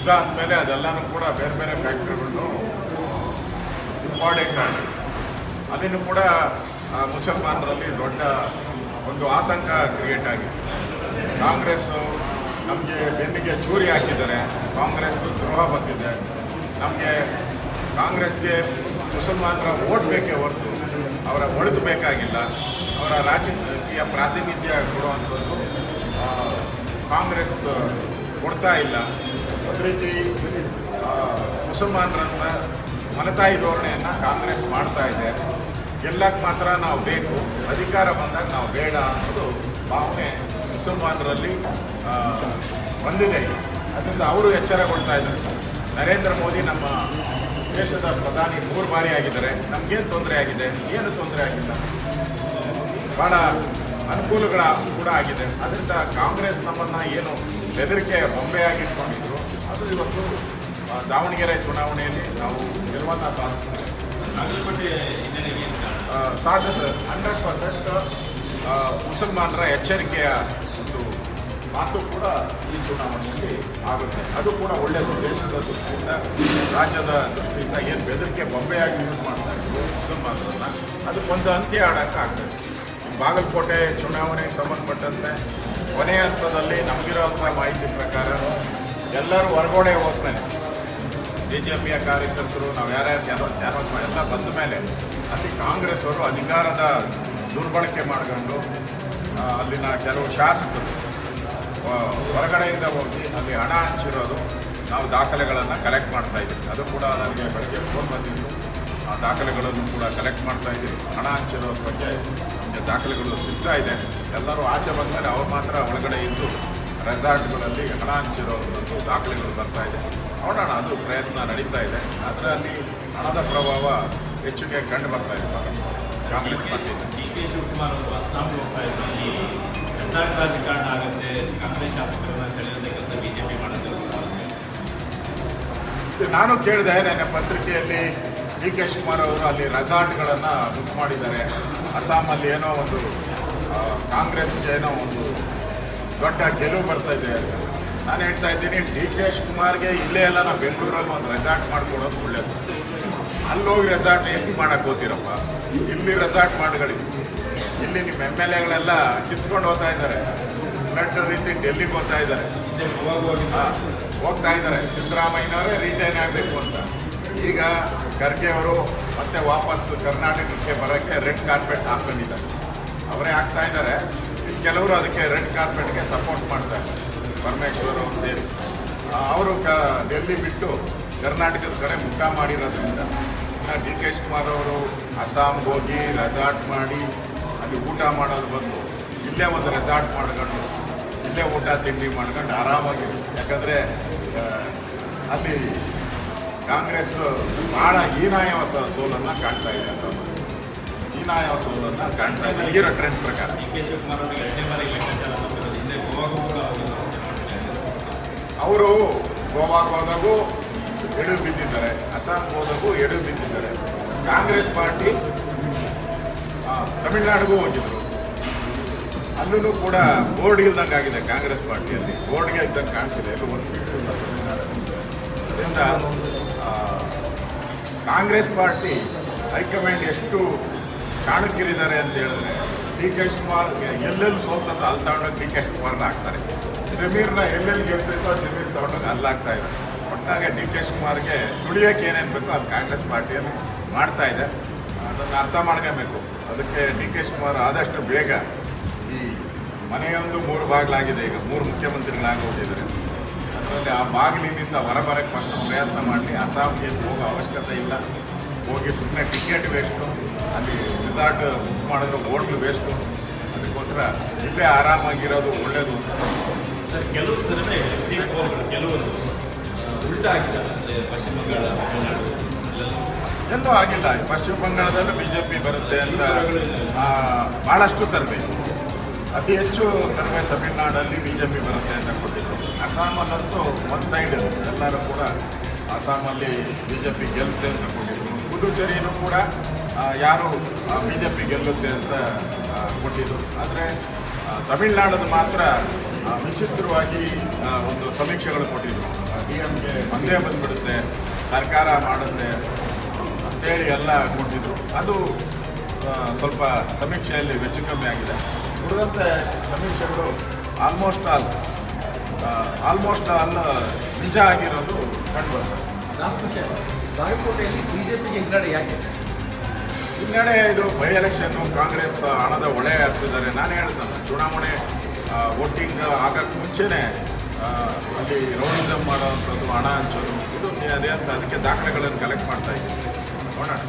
ಯುದ್ಧ ಅಂದಮೇಲೆ ಅದೆಲ್ಲನೂ ಕೂಡ ಬೇರೆ ಬೇರೆ ಫ್ಯಾಕ್ಟ್ರಿಗಳನ್ನು ಇಂಪಾರ್ಟೆಂಟ್ ಆಗಿದೆ. ಅಲ್ಲಿನೂ ಕೂಡ ಮುಸಲ್ಮಾನರಲ್ಲಿ ದೊಡ್ಡ ಒಂದು ಆತಂಕ ಕ್ರಿಯೇಟ್ ಆಗಿದೆ. ಕಾಂಗ್ರೆಸ್ಸು ನಮಗೆ ಬೆನ್ನಿಗೆ ಚೂರಿ ಹಾಕಿದ್ದಾರೆ, ಕಾಂಗ್ರೆಸ್ ದ್ರೋಹ ಬಂದಿದೆ, ನಮಗೆ ಕಾಂಗ್ರೆಸ್ಗೆ ಮುಸಲ್ಮಾನರ ಓಟ್ ಬೇಕೇ ಹೊರತು ಅವರ ಒಳಿತು ಬೇಕಾಗಿಲ್ಲ, ಅವರ ರಾಜಕೀಯ ಪ್ರಾತಿನಿಧ್ಯ ಕೊಡುವಂಥದ್ದು ಕಾಂಗ್ರೆಸ್ ಕೊಡ್ತಾ ಇಲ್ಲ. ಒಂದು ರೀತಿ ಮುಸಲ್ಮಾನರನ್ನ ಮಲತಾಯಿ ಧೋರಣೆಯನ್ನು ಕಾಂಗ್ರೆಸ್ ಮಾಡ್ತಾ ಇದೆ. ಗೆಲ್ಲಕ್ಕೆ ಮಾತ್ರ ನಾವು ಬೇಕು, ಅಧಿಕಾರ ಬಂದಾಗ ನಾವು ಬೇಡ ಅನ್ನೋದು ಭಾವನೆ ಮುಸಲ್ಮಾನರಲ್ಲಿ ಬಂದಿದೆ. ಅದರಿಂದ ಅವರು ಎಚ್ಚರಗೊಳ್ತಾ ಇದ್ದಾರೆ. ನರೇಂದ್ರ ಮೋದಿ ನಮ್ಮ ದೇಶದ ಪ್ರಧಾನಿ 3 ಬಾರಿ ಆಗಿದ್ದಾರೆ. ನಮಗೇನು ತೊಂದರೆ ಆಗಿದೆ? ಏನು ತೊಂದರೆ ಆಗಿಲ್ಲ. ಭಾಳ ಅನುಕೂಲಗಳ ಕೂಡ ಆಗಿದೆ. ಅದರಿಂದ ಕಾಂಗ್ರೆಸ್ ನಮ್ಮನ್ನು ಏನು ಬೆದರಿಕೆ ಬೊಂಬೆಯಾಗಿಟ್ಕೊಂಡಿದ್ರು ಅದು ಇವತ್ತು ದಾವಣಗೆರೆ ಚುನಾವಣೆಯಲ್ಲಿ ನಾವು ಗೆಲುವನ್ನು ಸಾಧಿಸ್ತೀವಿ. ಸಾಧಿಸ 100% ಮುಸಲ್ಮಾನರ ಎಚ್ಚರಿಕೆಯ ಒಂದು ಮಾತು ಕೂಡ ಈ ಚುನಾವಣೆಯಲ್ಲಿ ಆಗುತ್ತೆ. ಅದು ಕೂಡ ಒಳ್ಳೆಯದು. ದೇಶದ ದೃಷ್ಟಿಯಿಂದ, ರಾಜ್ಯದ ದೃಷ್ಟಿಯಿಂದ ಏನು ಬೆದರಿಕೆ ಬೊಂಬೆಯಾಗಿ ಯೂಸ್ ಮಾಡ್ತಾ ಇದ್ರು ಮುಸಲ್ಮಾನರನ್ನು, ಅದಕ್ಕೊಂದು ಅಂತ್ಯ ಆಡೋಕ್ಕಾಗ್ತದೆ. ಬಾಗಲಕೋಟೆ ಚುನಾವಣೆಗೆ ಸಂಬಂಧಪಟ್ಟಂತೆ ಕೊನೆಯ ಹಂತದಲ್ಲಿ ನಮಗಿರೋಂಥ ಮಾಹಿತಿ ಪ್ರಕಾರ ಎಲ್ಲರೂ ಹೊರಗಡೆ ಹೋದ್ಮೇಲೆ BJPಯ ಕಾರ್ಯಕರ್ತರು ನಾವು ಯಾರ್ಯಾರು ಜ್ಞಾನೋತ್ಸವ ಎಲ್ಲ ಬಂದ ಮೇಲೆ ಅಲ್ಲಿ ಕಾಂಗ್ರೆಸ್ ಅವರು ಅಧಿಕಾರದ ದುರ್ಬಳಕೆ ಮಾಡಿಕೊಂಡು ಅಲ್ಲಿನ ಕೆಲವು ಶಾಸಕರು ಹೊರಗಡೆಯಿಂದ ಹೋಗಿ ಅಲ್ಲಿ ಹಣ ಹಂಚಿರೋದು ನಾವು ದಾಖಲೆಗಳನ್ನು ಕಲೆಕ್ಟ್ ಮಾಡ್ತಾ ಇದ್ದೀವಿ. ಅದು ಕೂಡ ನನಗೆ ಬೆಳಗ್ಗೆ ಫೋನ್ ಬಂದಿದ್ದು. ಆ ದಾಖಲೆಗಳನ್ನು ಕೂಡ ಕಲೆಕ್ಟ್ ಮಾಡ್ತಾ ಇದ್ದೀವಿ. ಹಣ ಹಂಚಿರೋದ್ರ ಬಗ್ಗೆ ನಮಗೆ ದಾಖಲೆಗಳು ಸಿಗ್ತಾ ಇದೆ. ಎಲ್ಲರೂ ಆಚೆ ಬಂದಮೇಲೆ ಅವ್ರು ಮಾತ್ರ ಒಳಗಡೆ ಇದ್ದು ರೆಸಾರ್ಟ್ಗಳಲ್ಲಿ ಹಣ ಹಂಚಿರೋದು ದಾಖಲೆಗಳು ಬರ್ತಾ ಇದೆ. ನೋಡೋಣ, ಅದು ಪ್ರಯತ್ನ ನಡೀತಾ ಇದೆ. ಆದರೆ ಅಲ್ಲಿ ಹಣದ ಪ್ರಭಾವ ಹೆಚ್ಚಿಗೆ ಕಂಡು ಬರ್ತಾ ಇದೆ ಕಾಂಗ್ರೆಸ್ ಪಾರ್ಟಿಯಿಂದ. DK ಶಿವಕುಮಾರ್ ಅವರು ಅಸ್ಸಾಂಗೆ ಹೋಗ್ತಾ ಇದ್ರು, ಈ ರೆಸಾರ್ಟ್ ರಾಜಕಾರಣ ಆಗುತ್ತೆ, ಕಾಂಗ್ರೆಸ್ ಶಾಸಕರನ್ನ ಸೆಳೆಯೋದಕ್ಕಂತ BJP ಮಾಡೋದು. ನಾನು ಕೇಳಿದೆ ನನ್ನ ಪತ್ರಿಕೆಯಲ್ಲಿ, DK ಶಿವಕುಮಾರ್ ಅವರು ಅಲ್ಲಿ ರೆಸಾರ್ಟ್ಗಳನ್ನು ಬುಕ್ ಮಾಡಿದ್ದಾರೆ. ಅಸ್ಸಾಮಲ್ಲಿ ಏನೋ ಒಂದು ಕಾಂಗ್ರೆಸ್ಗೆ ಏನೋ ಒಂದು ದೊಡ್ಡ ಗೆಲುವು ಬರ್ತಾ ಇದೆ ಅಂತ ನಾನು ಹೇಳ್ತಾ ಇದ್ದೀನಿ. DK ಶಿವಕುಮಾರ್ಗೆ ಇಲ್ಲೇ ಎಲ್ಲ ನಾವು ಬೆಂಗಳೂರಲ್ಲಿ ಒಂದು ರೆಸಾರ್ಟ್ ಮಾಡ್ಕೊಡೋದು ಒಳ್ಳೆಯದು. ಅಲ್ಲೋಗಿ ರೆಸಾರ್ಟ್ ಹೆಂಗೆ ಮಾಡೋಕ್ಕೆ ಹೋಗ್ತೀರಪ್ಪ? ಇಲ್ಲಿ ರೆಸಾರ್ಟ್ ಮಾಡ್ಕೊಳ್ಳಿ. ಇಲ್ಲಿ ನಿಮ್ಮ MLAಗಳೆಲ್ಲ ಕಿತ್ಕೊಂಡು ಹೋಗ್ತಾ ಇದ್ದಾರೆ. ಫ್ಲಡ್ ರೀತಿ ಡೆಲ್ಲಿಗೆ ಹೋಗ್ತಾ ಇದ್ದಾರೆ, ಹೋಗ್ತಾ ಇದ್ದಾರೆ. ಸಿದ್ದರಾಮಯ್ಯನವರೇ ರಿಟೈನ್ ಆಗಬೇಕು ಅಂತ. ಈಗ ಖರ್ಗೆ ಅವರು ಮತ್ತೆ ವಾಪಸ್ ಕರ್ನಾಟಕಕ್ಕೆ ಬರೋಕ್ಕೆ ರೆಡ್ ಕಾರ್ಪೆಟ್ ಹಾಕೊಂಡಿದ್ದಾರೆ. ಅವರೇ ಹಾಕ್ತಾ ಇದ್ದಾರೆ. ಕೆಲವರು ಅದಕ್ಕೆ ರೆಡ್ ಕಾರ್ಪೆಟ್ಗೆ ಸಪೋರ್ಟ್ ಮಾಡ್ತಾ ಇದ್ದಾರೆ. ಪರಮೇಶ್ವರ್ ಅವರು ಸೇರಿ ಅವರು ಡೆಲ್ಲಿ ಬಿಟ್ಟು ಕರ್ನಾಟಕದ ಕಡೆ ಮುಖ ಮಾಡಿರೋದ್ರಿಂದ DK ಶಿವಕುಮಾರ್ ಅವರು ಅಸ್ಸಾಂಗೆ ಹೋಗಿ ರೆಸಾರ್ಟ್ ಮಾಡಿ ಅಲ್ಲಿ ಊಟ ಮಾಡೋದು ಬಂದು ಇಲ್ಲೇ ಒಂದು ರೆಸಾರ್ಟ್ ಮಾಡ್ಕೊಂಡು ಇಲ್ಲೇ ಊಟ ತಿಂಡಿ ಮಾಡ್ಕೊಂಡು ಆರಾಮಾಗಿ. ಯಾಕಂದರೆ ಅಲ್ಲಿ ಕಾಂಗ್ರೆಸ್ ಭಾಳ ಹೀನಾಯ ಸೋಲನ್ನು ಕಾಣ್ತಾ ಇದೆ. ಅಸ್ಸಾಮಲ್ಲಿ ಹೀನಾಯ ಸೋಲನ್ನು ಕಾಣ್ತಾ ಇದೆ ಈಗಿರೋ ಟ್ರೆಂಡ್ ಪ್ರಕಾರ. DK ಶಿವಕುಮಾರ್ ಅವರಿಗೆ 2ನೇ ಬಾರಿ ಲೆಕ್ಕಾಚಾರ ಬಂದಿರೋದು. ಹಿಂದೆ ಗೋವಾಗೂ ಕೂಡ ಅವರು ಗೋವಾಗೆ ಹೋದಾಗೂ ಎಡು ಬಿದ್ದಿದ್ದಾರೆ, ಅಸ್ಸಾಂಗೆ ಹೋದಾಗೂ ಎಡು ಬಿದ್ದಿದ್ದಾರೆ. ಕಾಂಗ್ರೆಸ್ ಪಾರ್ಟಿ ತಮಿಳುನಾಡಿಗೂ ಹೋಗಿದ್ರು. ಅಲ್ಲೂ ಕೂಡ ಬೋರ್ಡ್ ಇಲ್ದಂಗೆ ಆಗಿದೆ. ಕಾಂಗ್ರೆಸ್ ಪಾರ್ಟಿಯಲ್ಲಿ ಬೋರ್ಡ್ಗೆ ಇದ್ದಂಗೆ ಕಾಣಿಸಿದೆ. ಎಲ್ಲೂ ಒಂದು ಸೀಟು ಇಲ್ಲ ತಮಿಳುನಾಡಲ್ಲಿ. ಅದರಿಂದ ಕಾಂಗ್ರೆಸ್ ಪಾರ್ಟಿ ಹೈಕಮಾಂಡ್ ಎಷ್ಟು ಚಾಣಕ್ಯರಿದ್ದಾರೆ ಅಂತ ಹೇಳಿದ್ರೆ, DK ಶಿವಕುಮಾರ್ಗೆ ಎಲ್ಲೆಲ್ಲಿ ಸೋಲ್ತಂದ್ರೆ ಅಲ್ಲಿ ತಗೊಂಡೋಗಿ DK ಶಿವಕುಮಾರ್ನ ಹಾಕ್ತಾರೆ. ಜಮೀರ್ನ ಎಲ್ಲೆಲ್ಲಿ ಗೆಲ್ಬೇಕೋ ಜಮೀರ್ ತಗೊಂಡೋಗಿ ಅಲ್ಲಾಗ್ತಾ ಇದೆ. ಒಟ್ಟಾಗೆ DK ಶಿವಕುಮಾರ್ಗೆ ತುಳಿಯೋಕೆ ಏನೇನು ಬೇಕೋ ಅಲ್ಲಿ ಕಾಂಗ್ರೆಸ್ ಪಾರ್ಟಿಯನ್ನು ಮಾಡ್ತಾ ಇದೆ. ಅದನ್ನು ಅರ್ಥ ಮಾಡ್ಕೋಬೇಕು. ಅದಕ್ಕೆ DK ಶಿವಕುಮಾರ್ ಆದಷ್ಟು ಬೇಗ ಈ ಮನೆಯೊಂದು 3 ಬಾಗಿಲಾಗಿದೆ. ಈಗ 3 ಮುಖ್ಯಮಂತ್ರಿಗಳಾಗೋಗಿದ್ದಾರೆ. ಅದರಲ್ಲಿ ಆ ಬಾಗಿಲಿನಿಂದ ಹೊರಬರಕ್ಕೆ ಫಸ್ಟ್ ಪ್ರಯತ್ನ ಮಾಡಲಿ. ಅಸ್ಸಾಂಗೆ ಹೋಗೋ ಅವಶ್ಯಕತೆ ಇಲ್ಲ. ಹೋಗಿ ಸುಮ್ಮನೆ ಟಿಕೆಟ್ ವೇಸ್ಟು, ಅಲ್ಲಿ ರೆಸಾರ್ಟ್ ಬುಕ್ ಮಾಡಿದ್ರೆ ಹೋಟ್ಲು ವೇಸ್ಟು. ಅದಕ್ಕೋಸ್ಕರ ಇಲ್ಲೇ ಆರಾಮಾಗಿರೋದು ಒಳ್ಳೆಯದು ಅಂತ. ಸರ್, ಕೆಲವು ಸರ್ವೆ ಕೆಲವರು ಉಲ್ಟಾ ಆಗಿದ್ದಾರೆ. ಅಂದರೆ ಪಶ್ಚಿಮ ಬಂಗಾಳ, ತಮಿಳುನಾಡು ಎಲ್ಲೂ ಆಗಿಲ್ಲ. ಪಶ್ಚಿಮ ಬಂಗಾಳದಲ್ಲೂ BJP ಬರುತ್ತೆ ಅಂತ ಭಾಳಷ್ಟು ಸರ್ವೆ, ಅತಿ ಹೆಚ್ಚು ಸರ್ವೆ ತಮಿಳುನಾಡಲ್ಲಿ BJP ಬರುತ್ತೆ ಅಂತ ಕೊಟ್ಟಿದ್ರು. ಅಸ್ಸಾಮಲ್ಲಂತೂ ಒಂದು ಸೈಡ್ ಎಲ್ಲರೂ ಕೂಡ ಅಸ್ಸಾಮಲ್ಲಿ BJP ಗೆಲ್ಲುತ್ತೆ ಅಂತ ಕೊಟ್ಟಿದ್ರು. ಪುದುಚೇರಿನೂ ಕೂಡ ಯಾರು BJP ಗೆಲ್ಲುತ್ತೆ ಅಂತ ಕೊಟ್ಟಿದ್ರು. ಆದರೆ ತಮಿಳುನಾಡದು ಮಾತ್ರ ವಿಚಿತ್ರವಾಗಿ ಒಂದು ಸಮೀಕ್ಷೆಗಳು ಕೊಟ್ಟಿದ್ರು. DMK ಒಂದೇ ಬಂದ್ಬಿಡುತ್ತೆ, ಸರ್ಕಾರ ಮಾಡುತ್ತೆ ಅಂತೇಳಿ ಎಲ್ಲ ಕೊಟ್ಟಿದ್ರು. ಅದು ಸ್ವಲ್ಪ ಸಮೀಕ್ಷೆಯಲ್ಲಿ ಹೆಚ್ಚು ಕಮ್ಮಿ ಆಗಿದೆ. ಉಳಿದಂತೆ ಸಮೀಕ್ಷೆಗಳು ಆಲ್ಮೋಸ್ಟ್ ಆಲ್ ನಿಜ ಆಗಿರೋದು ಕಂಡು ಬರ್ತದೆ. ಲಾಸ್ಟ್ ವಿಷಯ, ಬಾಗಲಕೋಟೆಯಲ್ಲಿ ಬಿಜೆಪಿಗೆ ಹಿನ್ನಡೆ ಯಾಕೆ? ಹಿನ್ನಡೆ ಇದು ಬೈ ಎಲೆಕ್ಷನ್ನು, ಕಾಂಗ್ರೆಸ್ ಹಣದ ಹೊಳೆ ಹರಿಸಿದ್ದಾರೆ. ನಾನು ಹೇಳ್ತೇನೆ, ಚುನಾವಣೆ ವೋಟಿಂಗ್ ಆಗಕ್ಕೆ ಮುಂಚೆನೇ ಅಲ್ಲಿ ರೌಡಿಸಮ್ ಮಾಡೋವಂಥದ್ದು, ಹಣ ಹಂಚೋದು, ಇದು ಅದೇ ಅಂತ ಅದಕ್ಕೆ ದಾಖಲೆಗಳನ್ನು ಕಲೆಕ್ಟ್ ಮಾಡ್ತಾ ಇದ್ದೀವಿ. ನೋಡೋಣ.